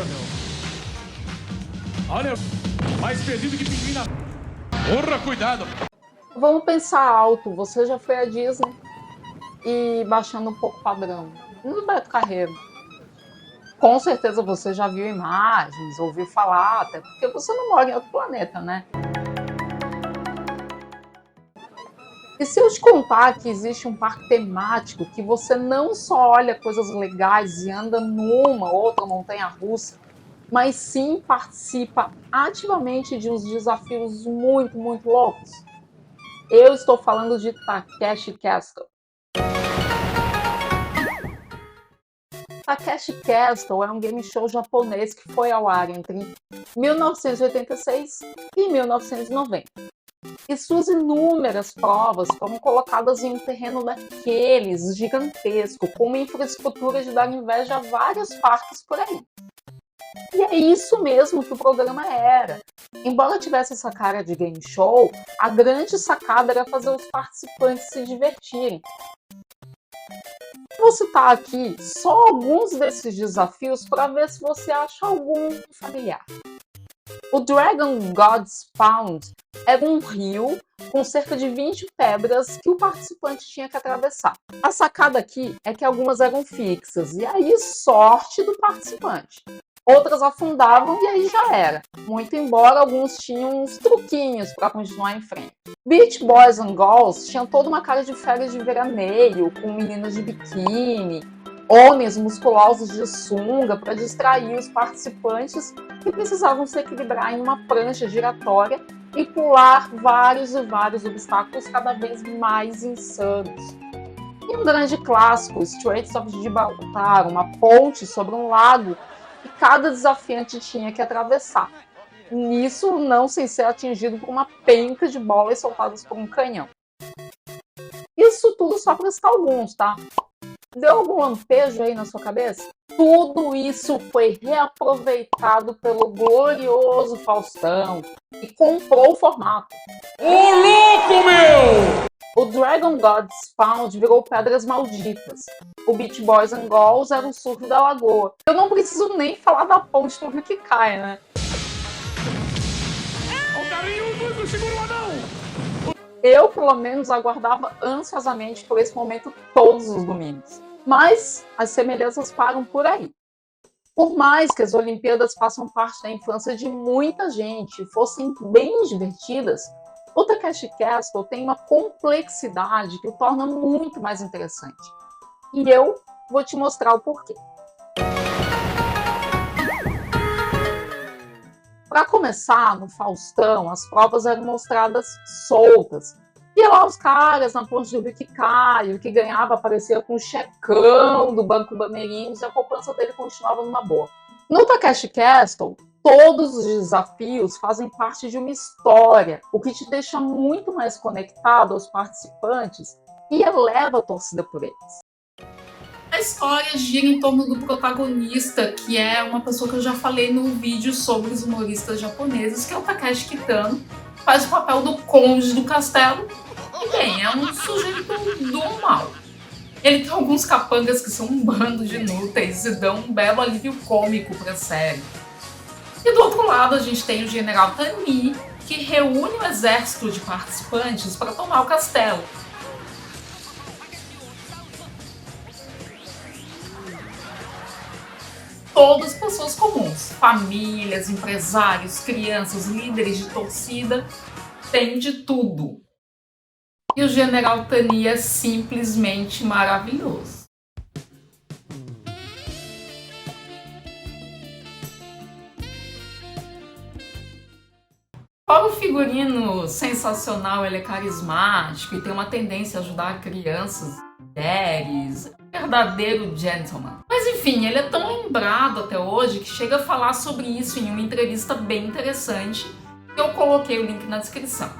meu. Olha, mais perdido que pinguim na... Porra, cuidado. Vamos pensar alto. Você já foi à Disney? E baixando um pouco o padrão. No Beto Carreiro. Com certeza você já viu imagens, ouviu falar, até porque você não mora em outro planeta, né? E se eu te contar que existe um parque temático que você não só olha coisas legais e anda numa outra montanha-russa, mas sim participa ativamente de uns desafios muito, muito loucos? Eu estou falando de Takeshi Castle. Takeshi Castle é um game show japonês que foi ao ar entre 1986 e 1990. E suas inúmeras provas foram colocadas em um terreno daqueles gigantesco, com uma infraestrutura de dar inveja a vários parques por aí. E é isso mesmo que o programa era. Embora tivesse essa cara de game show, a grande sacada era fazer os participantes se divertirem. Vou citar aqui só alguns desses desafios para ver se você acha algum familiar. O Dragon God's Pound era um rio com cerca de 20 pedras que o participante tinha que atravessar. A sacada aqui é que algumas eram fixas, e aí sorte do participante. Outras afundavam e aí já era, muito embora alguns tinham uns truquinhos para continuar em frente. Beach Boys and Girls tinham toda uma cara de férias de veraneio, com meninas de biquíni, homens musculosos de sunga para distrair os participantes que precisavam se equilibrar em uma prancha giratória e pular vários e vários obstáculos cada vez mais insanos. E um grande clássico, Straits of Gibraltar, uma ponte sobre um lago que cada desafiante tinha que atravessar. Nisso, não sem ser atingido por uma penca de bolas soltadas por um canhão. Isso tudo só para citar alguns, tá? Deu algum lampejo aí na sua cabeça? Tudo isso foi reaproveitado pelo glorioso Faustão e comprou o formato. Ô, louco, meu! O Dragon God's Pound virou Pedras Malditas. O Beach Boys and Girls era o surf da lagoa. Eu não preciso nem falar da ponte do rio que cai, né? O carrinho, segura o anão! Eu, pelo menos, aguardava ansiosamente por esse momento todos os domingos. Mas as semelhanças param por aí. Por mais que as Olimpíadas façam parte da infância de muita gente e fossem bem divertidas, o Takeshi Castle tem uma complexidade que o torna muito mais interessante. E eu vou te mostrar o porquê. Para começar, no Faustão, as provas eram mostradas soltas. E lá os caras na ponte do rio que cai, o que ganhava aparecia com o checão do Banco Bameirinhos e a poupança dele continuava numa boa. No Takeshi Castle, todos os desafios fazem parte de uma história, o que te deixa muito mais conectado aos participantes e eleva a torcida por eles. A história gira em torno do protagonista, que é uma pessoa que eu já falei no vídeo sobre os humoristas japoneses, que é o Takeshi Kitano, faz o papel do conde do castelo, e bem, é um sujeito do mal. Ele tem alguns capangas que são um bando de inúteis e dão um belo alívio cômico pra série. E do outro lado a gente tem o General Tani, que reúne um exército de participantes para tomar o castelo. Todas pessoas comuns, famílias, empresários, crianças, líderes de torcida, tem de tudo. E o General Tani é simplesmente maravilhoso. Fora o figurino sensacional, ele é carismático e tem uma tendência a ajudar crianças, mulheres, verdadeiro gentleman. Mas enfim, ele é tão lembrado até hoje que chega a falar sobre isso em uma entrevista bem interessante, que eu coloquei o link na descrição.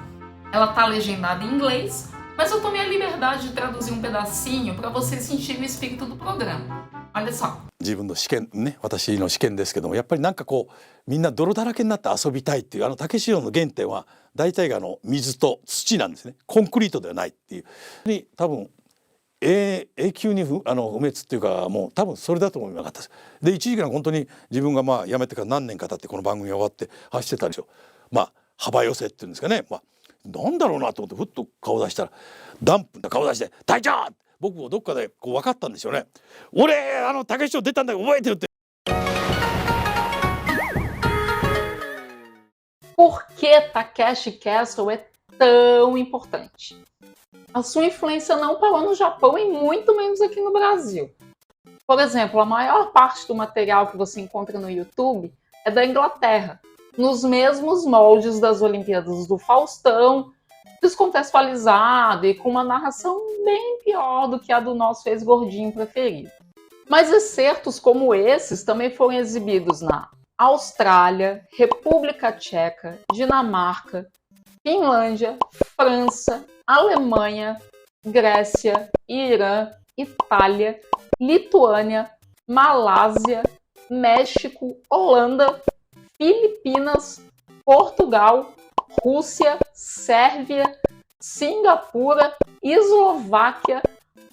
Ela tá legendada em inglês, mas eu tomei a liberdade de traduzir um pedacinho para você sentir o espírito do programa. Olha só. 自分の試験ね、私の試験ですけども、やっぱりなんかこうみんな泥だらけになって遊びたいっていう竹仕様の原点は大体が水と土なんですね。コンクリートではないっていう。多分永久に不滅っていうか、もう多分それだと思いなかったです。で一時期は本当に自分がまあ辞めてから何年か経ってこの番組が終わって走ってたでしょ。まあ幅寄せっていうんですかね、まあなんだろうなと思ってふっと顔出したらダンプな顔出して「隊長!」僕もどっかでこう分かったんでしょうね。俺たけし賞出たんだよ覚えてるって。Por que Takeshi Castle é tão importante? A sua influência não parou no Japão e muito menos aqui no Brasil. Por exemplo, a maior parte do material que você encontra no YouTube é da Inglaterra, nos mesmos moldes das Olimpíadas do Faustão, descontextualizado e com uma narração bem pior do que a do nosso ex-gordinho preferido. Mas excertos como esses também foram exibidos na Austrália, República Tcheca, Dinamarca, Finlândia, França, Alemanha, Grécia, Irã, Itália, Lituânia, Malásia, México, Holanda, Filipinas, Portugal, Rússia, Sérvia, Singapura, Eslováquia,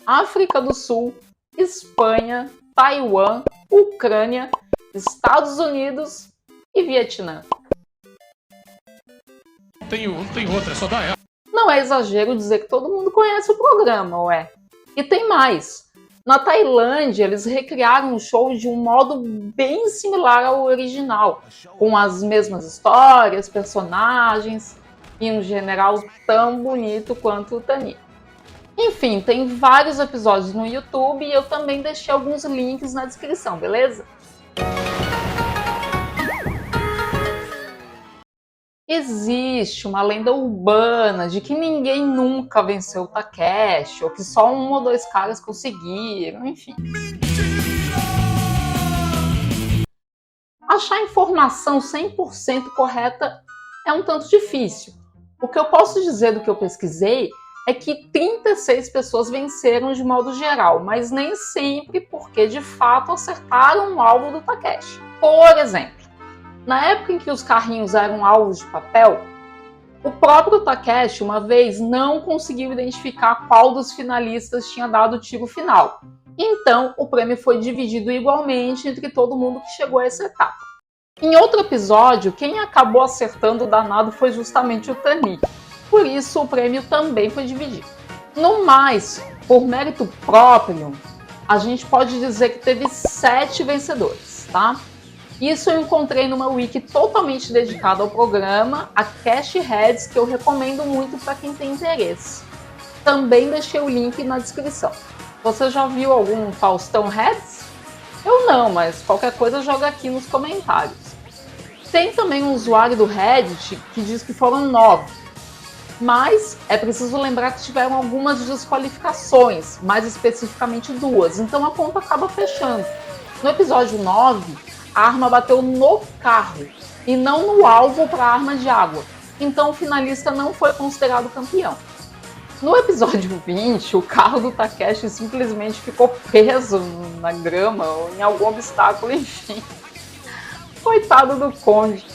África do Sul, Espanha, Taiwan, Ucrânia, Estados Unidos e Vietnã. Não tem outra, é só dar ela. Não é exagero dizer que todo mundo conhece o programa, ué. E tem mais. Na Tailândia, eles recriaram o show de um modo bem similar ao original, com as mesmas histórias, personagens e um general tão bonito quanto o Tani. Enfim, tem vários episódios no YouTube e eu também deixei alguns links na descrição, beleza? Existe uma lenda urbana de que ninguém nunca venceu o Takeshi, ou que só um ou dois caras conseguiram, enfim. Achar informação 100% correta é um tanto difícil. O que eu posso dizer do que eu pesquisei é que 36 pessoas venceram de modo geral, mas nem sempre porque de fato acertaram o alvo do Takeshi. Por exemplo, na época em que os carrinhos eram alvos de papel, o próprio Takeshi uma vez não conseguiu identificar qual dos finalistas tinha dado o tiro final. Então, o prêmio foi dividido igualmente entre todo mundo que chegou a essa etapa. Em outro episódio, quem acabou acertando o danado foi justamente o Tani. Por isso, o prêmio também foi dividido. No mais, por mérito próprio, a gente pode dizer que teve 7 vencedores, tá? Isso eu encontrei numa wiki totalmente dedicada ao programa, a Cash Heads, que eu recomendo muito para quem tem interesse. Também deixei o link na descrição. Você já viu algum Faustão Heads? Eu não, mas qualquer coisa joga aqui nos comentários. Tem também um usuário do Reddit que diz que foram 9. Mas é preciso lembrar que tiveram algumas desqualificações, mais especificamente 2, então a conta acaba fechando. No episódio 9, a arma bateu no carro e não no alvo para a arma de água, então o finalista não foi considerado campeão. No episódio 20, o carro do Takeshi simplesmente ficou preso na grama ou em algum obstáculo, enfim. Coitado do Conde.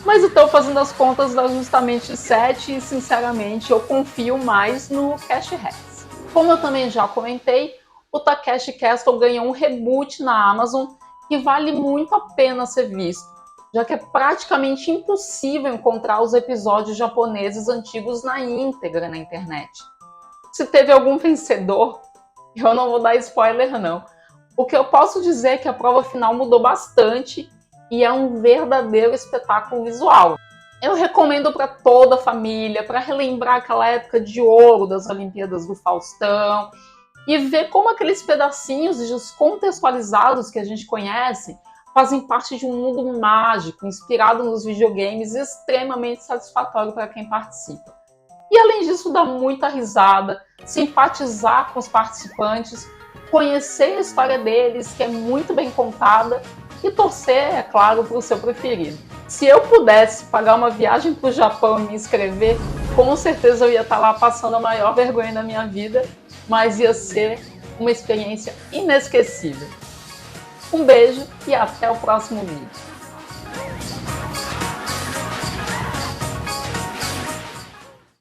Mas eu estou fazendo as contas dá justamente 7 e, sinceramente, eu confio mais no Cash Heads. Como eu também já comentei, o Takeshi Castle ganhou um reboot na Amazon que vale muito a pena ser visto, já que é praticamente impossível encontrar os episódios japoneses antigos na íntegra na internet. Se teve algum vencedor, eu não vou dar spoiler não. O que eu posso dizer é que a prova final mudou bastante e é um verdadeiro espetáculo visual. Eu recomendo para toda a família, para relembrar aquela época de ouro das Olimpíadas do Faustão e ver como aqueles pedacinhos descontextualizados que a gente conhece fazem parte de um mundo mágico, inspirado nos videogames, extremamente satisfatório para quem participa. E além disso, dá muita risada, simpatizar com os participantes, conhecer a história deles, que é muito bem contada, e torcer, é claro, para o seu preferido. Se eu pudesse pagar uma viagem para o Japão e me inscrever, com certeza eu ia estar lá passando a maior vergonha da minha vida, mas ia ser uma experiência inesquecível. Um beijo e até o próximo vídeo.